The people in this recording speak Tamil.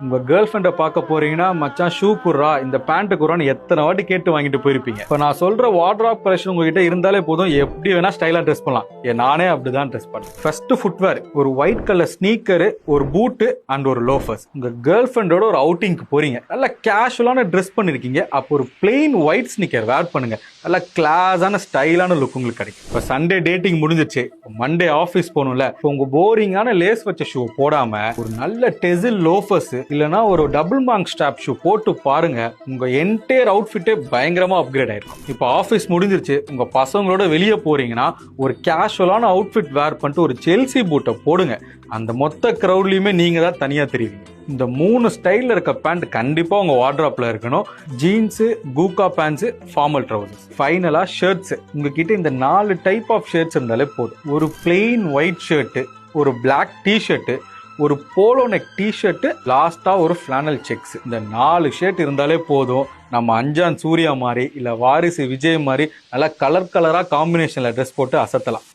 உங்க கேர்ள் ஃப்ரெண்டை பார்க்க போறீங்கன்னா மச்சான் ஷூ குர்ரா இந்த பேண்ட் குர்ரான்னு எத்தனை வாட்டி கேட்டு வாங்கிட்டு போயிருப்பீங்க. இப்போ நான் சொல்ற வார்ட்ராப் கலெக்ஷன் உங்ககிட்ட இருந்தாலே போதும், எப்படி வேணா ஸ்டைலா ட்ரெஸ் பண்ணலாம். நானே அப்படிதான் ட்ரெஸ் பண்ணேன். ஃபர்ஸ்ட் ஃபுட்வேர், ஒரு ஒயிட் கலர் ஸ்னீக்கர், ஒரு பூட்டு அண்ட் ஒரு லோஃபர்ஸ். உங்க கேர்ள் ஃப்ரெண்டோட ஒரு அவுட்டிங்க்கு போறீங்க, நல்ல கேஷுவலான ட்ரெஸ் பண்ணிருக்கீங்க. அப்போ ஒரு பிளெயின் ஒயிட் ஸ்னீக்கர் வேர் பண்ணுங்க, நல்ல கிளாஸான ஸ்டைலான லுக் உங்களுக்கு கிடைக்கும். இப்போ சண்டே டேட்டிங் முடிஞ்சிருச்சு, மண்டே ஆஃபீஸ் போகணும்ல. இப்போ உங்க போரிங்கான லேஸ் வச்ச ஷூ போடாம ஒரு நல்ல டெசில் லோஃபர்ஸ் இல்லனா ஒரு டபுள் மாங்க் ஸ்டாப் ஷூ போட்டு பாருங்க, உங்க என்டையர் அவுட்ஃபிட்டே பயங்கரமா அப்கிரேட் ஆயிருக்கும். இப்போ ஆஃபீஸ் முடிஞ்சிருச்சு, உங்க பசங்களோட வெளியே போறீங்கன்னா ஒரு கேஷுவலான அவுட்ஃபிட் வேர் பண்ணிட்டு ஒரு செல்சி பூட்டை போடுங்க. அந்த மொத்த கிரௌட்லயுமே நீங்க தான் தனியா தெரியுவீங்க. இந்த 3 ஸ்டைல்ல இருக்க பேண்ட் கண்டிப்பா உங்க வார்ட்ராப்ல இருக்கணும். Jeans, KUKA pants, formal trousers, ஃபைனலா ஷர்ட்ஸ். உங்ககிட்ட இந்த 4 டைப் ஆஃப் ஷர்ட்ஸ் இருந்தாலே போதும். ஒரு பிளெயின் ஒயிட் ஷர்ட், ஒரு பிளாக் டிஷர்ட், ஒரு போலோ நெக் டிஷர்ட், லாஸ்டா ஒரு ஃபிளானல் செக்ஸ். இந்த 4 ஷர்ட் இருந்தாலே போதும், நம்ம அஞ்சான் சூர்யா மாதிரி இல்ல வாரிசு விஜய் மாதிரி நல்லா கலர் கலரா காம்பினேஷன்ல ட்ரெஸ் போட்டு அசத்தலாம்.